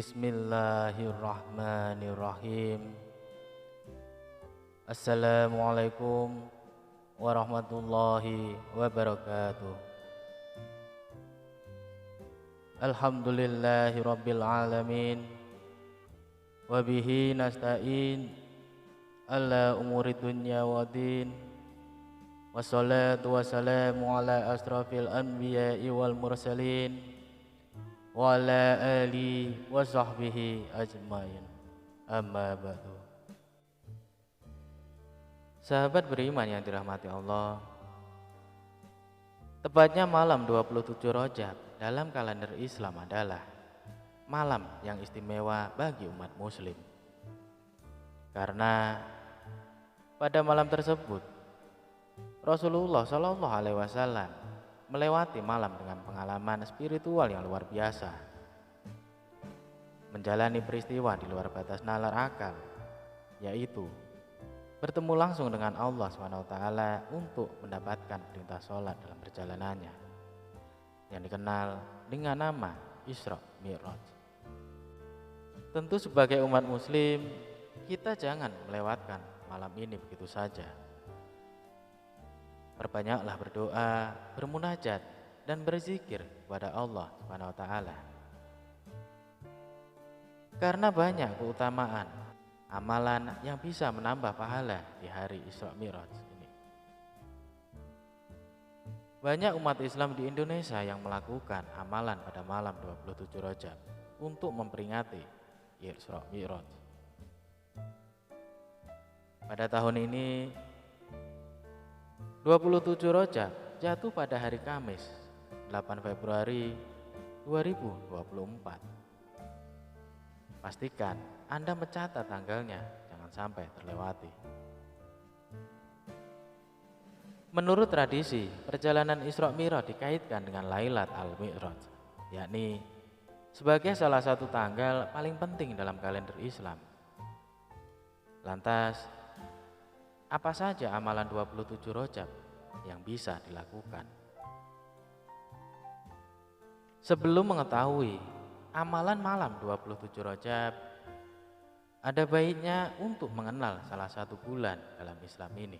Bismillahirrahmanirrahim. Assalamualaikum warahmatullahi wabarakatuh. Alhamdulillahi rabbil alamin. Wabihi nasta'in ala umuri dunya wa din. Wassalatu wassalamu ala asrafil anbiya'i wal mursalin wa ala alihi wa sahbihi ajmain. Amma ba'du. Sahabat beriman yang dirahmati Allah, tepatnya malam 27 Rajab dalam kalender Islam adalah malam yang istimewa bagi umat muslim. Karena pada malam tersebut Rasulullah Shallallahu Alaihi Wasallam melewati malam dengan pengalaman spiritual yang luar biasa, menjalani peristiwa di luar batas nalar akal, yaitu bertemu langsung dengan Allah SWT untuk mendapatkan perintah sholat dalam perjalanannya, yang dikenal dengan nama Isra Mi'raj. Tentu sebagai umat muslim, kita jangan melewatkan malam ini begitu saja. Perbanyaklah berdoa, bermunajat, dan berzikir kepada Allah SWT. Karena banyak keutamaan amalan yang bisa menambah pahala di hari Isra Mi'raj ini. Banyak umat Islam di Indonesia yang melakukan amalan pada malam 27 Rajab untuk memperingati Isra Mi'raj. Pada tahun ini 27 Rajab jatuh pada hari Kamis 8 Februari 2024. Pastikan Anda mencatat tanggalnya, jangan sampai terlewati. Menurut tradisi, perjalanan Isra Mi'raj dikaitkan dengan Lailat Al-Mi'raj, yakni sebagai salah satu tanggal paling penting dalam kalender Islam. Lantas, apa saja amalan 27 Rajab yang bisa dilakukan? Sebelum mengetahui amalan malam 27 Rajab, ada baiknya untuk mengenal salah satu bulan dalam Islam ini.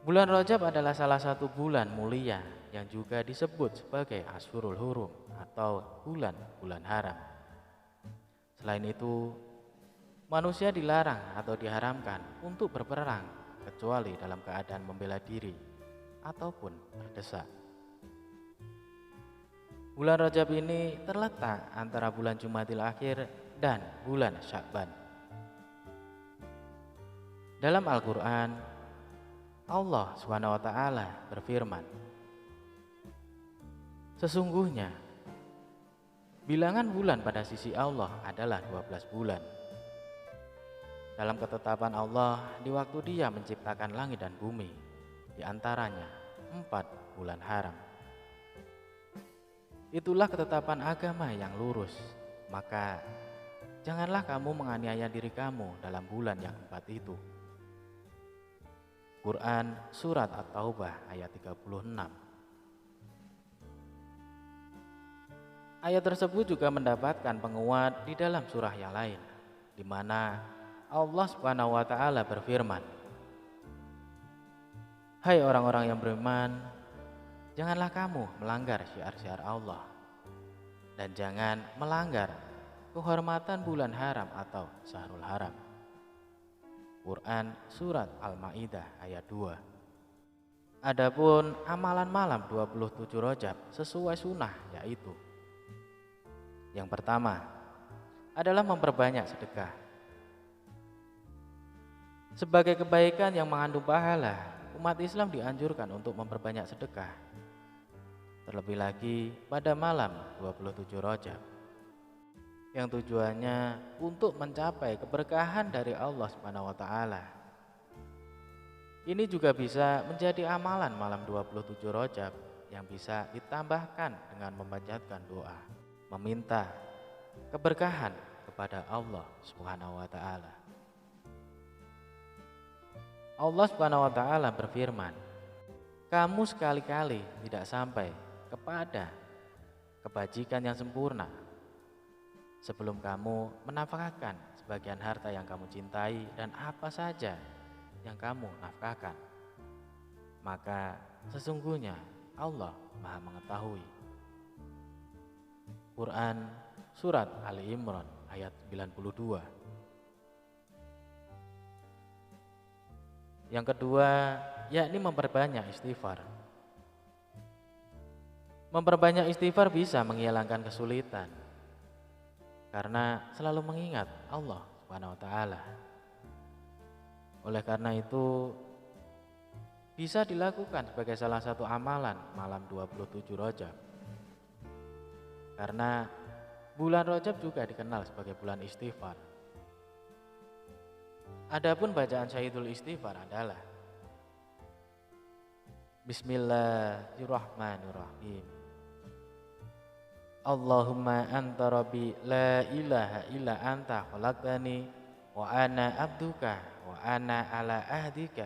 Bulan Rajab adalah salah satu bulan mulia yang juga disebut sebagai Ashurul Hurum atau bulan-bulan haram. Selain itu, manusia dilarang atau diharamkan untuk berperang kecuali dalam keadaan membela diri ataupun berdesak. Bulan Rajab ini terletak antara bulan Jumadil Akhir dan bulan Sya'ban. Dalam Al-Quran, Allah SWT berfirman, sesungguhnya bilangan bulan pada sisi Allah adalah 12 bulan. Dalam ketetapan Allah, di waktu Dia menciptakan langit dan bumi, di antaranya 4 bulan haram. Itulah ketetapan agama yang lurus. Maka janganlah kamu menganiaya diri kamu dalam bulan yang 4 itu. Quran Surat At-Taubah ayat 36. Ayat tersebut juga mendapatkan penguat di dalam surah yang lain, di mana Allah SWT berfirman, hai orang-orang yang beriman, janganlah kamu melanggar syiar-syiar Allah, dan jangan melanggar kehormatan bulan haram atau Syahrul Haram. Quran Surat Al-Ma'idah ayat 2. Adapun amalan malam 27 Rajab sesuai sunnah, yaitu yang pertama adalah memperbanyak sedekah. Sebagai kebaikan yang mengandung pahala, umat Islam dianjurkan untuk memperbanyak sedekah. Terlebih lagi pada malam 27 Rajab, yang tujuannya untuk mencapai keberkahan dari Allah SWT. Ini juga bisa menjadi amalan malam 27 Rajab yang bisa ditambahkan dengan memanjatkan doa, meminta keberkahan kepada Allah SWT. Allah SWT berfirman, kamu sekali-kali tidak sampai kepada kebajikan yang sempurna sebelum kamu menafkahkan sebagian harta yang kamu cintai dan apa saja yang kamu nafkahkan. Maka sesungguhnya Allah Maha Mengetahui. Quran Surat Ali Imran ayat 92. Yang kedua, yakni memperbanyak istighfar. Memperbanyak istighfar bisa menghilangkan kesulitan karena selalu mengingat Allah Subhanahu wa taala. Oleh karena itu bisa dilakukan sebagai salah satu amalan malam 27 Rajab. Karena bulan Rajab juga dikenal sebagai bulan istighfar. Adapun bacaan Sayyidul Istighfar adalah Bismillahirrahmanirrahim. Allahumma anta rabbi la ilaha illa anta khalaqtani wa ana abduka wa ana ala ahdika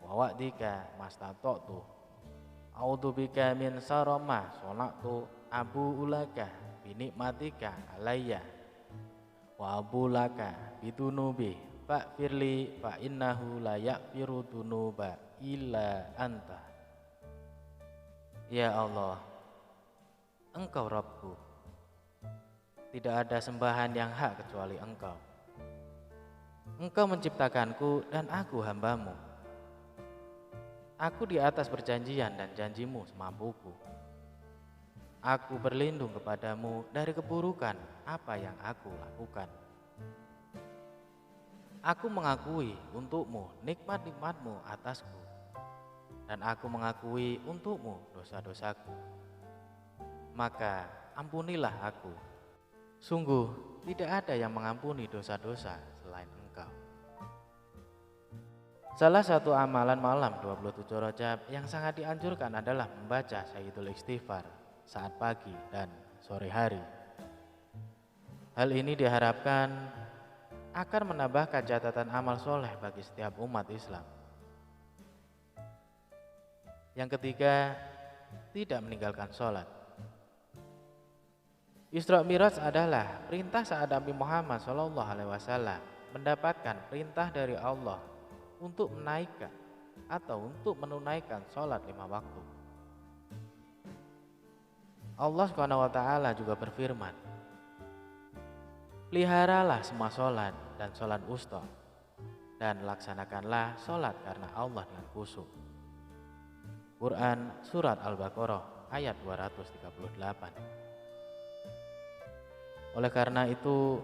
wa wa'dika mastata'tu. A'udzubika min syarri ma sana'tu abu ulaka binikmatika alayya wa abu laka bidunubi fa'firli fa innahu la yaghfiru dunuba illa anta. Ya Allah, Engkau Rabbku, tidak ada sembahan yang hak kecuali Engkau. Engkau menciptakanku dan aku hambamu. Aku di atas perjanjian dan janjimu semampuku. Aku berlindung kepadamu dari keburukan apa yang aku lakukan. Aku mengakui untukmu nikmat-nikmatmu atasku, dan aku mengakui untukmu dosa-dosaku. Maka ampunilah aku. Sungguh tidak ada yang mengampuni dosa-dosa selain Engkau. Salah satu amalan malam 27 Rajab yang sangat dianjurkan adalah membaca Sayyidul Istighfar saat pagi dan sore hari. Hal ini diharapkan akan menambahkan catatan amal soleh bagi setiap umat Islam. Yang ketiga, tidak meninggalkan sholat. Isra Miraj adalah perintah saat Nabi Muhammad SAW mendapatkan perintah dari Allah untuk menaikkan atau untuk menunaikan sholat 5 waktu. Allah SWT juga berfirman, peliharalah semua sholat dan sholat wusta, dan laksanakanlah sholat karena Allah dengan khusyuk. Quran Surat Al-Baqarah ayat 238. Oleh karena itu,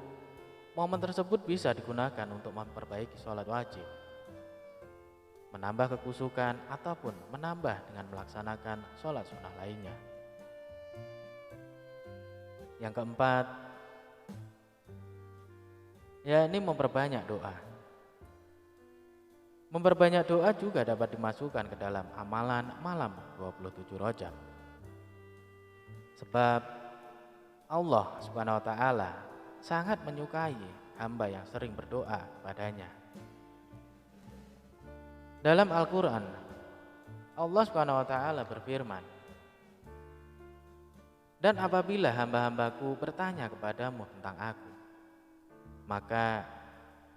momen tersebut bisa digunakan untuk memperbaiki sholat wajib, menambah kekhusyukan ataupun menambah dengan melaksanakan sholat sunnah lainnya. Yang keempat, yakni memperbanyak doa. Memperbanyak doa juga dapat dimasukkan ke dalam amalan malam 27 Rajab. Sebab Allah Subhanahu wa taala sangat menyukai hamba yang sering berdoa kepadanya. Dalam Al-Qur'an, Allah Subhanahu wa taala berfirman, dan apabila hamba-hambaku bertanya kepadamu tentang aku, maka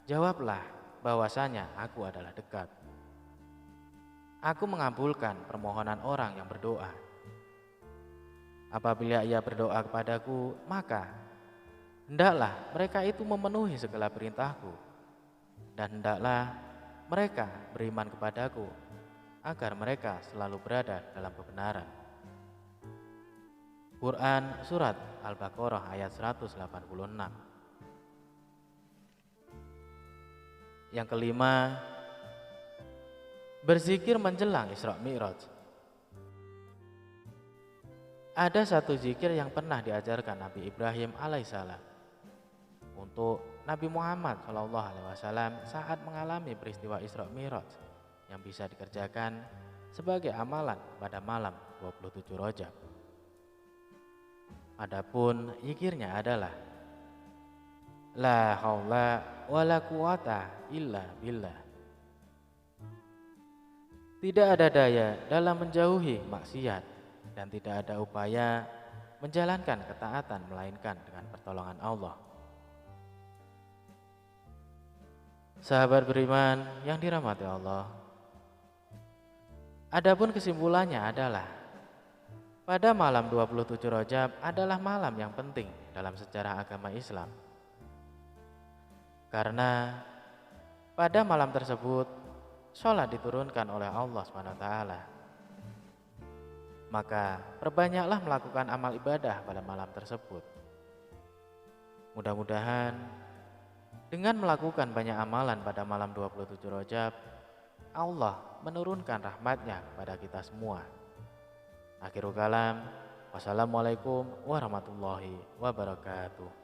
jawablah bahwasanya aku adalah dekat. Aku mengabulkan permohonan orang yang berdoa. Apabila ia berdoa kepadaku, maka hendaklah mereka itu memenuhi segala perintahku, dan hendaklah mereka beriman kepadaku agar mereka selalu berada dalam kebenaran. Quran Surat Al-Baqarah ayat 186. Yang kelima, berzikir menjelang Isra Mi'raj. Ada satu zikir yang pernah diajarkan Nabi Ibrahim alaihissalam untuk Nabi Muhammad SAW saat mengalami peristiwa Isra Mi'raj yang bisa dikerjakan sebagai amalan pada malam 27 Rajab. Adapun zikirnya adalah la haula wala quwata illa billah. Tidak ada daya dalam menjauhi maksiat dan tidak ada upaya menjalankan ketaatan melainkan dengan pertolongan Allah. Sahabat beriman yang dirahmati Allah, adapun kesimpulannya adalah pada malam 27 Rajab adalah malam yang penting dalam sejarah agama Islam. Karena pada malam tersebut sholat diturunkan oleh Allah SWT. Maka perbanyaklah melakukan amal ibadah pada malam tersebut. Mudah-mudahan dengan melakukan banyak amalan pada malam 27 Rajab, Allah menurunkan rahmatnya kepada kita semua. Akhirul kalam, wassalamualaikum warahmatullahi wabarakatuh.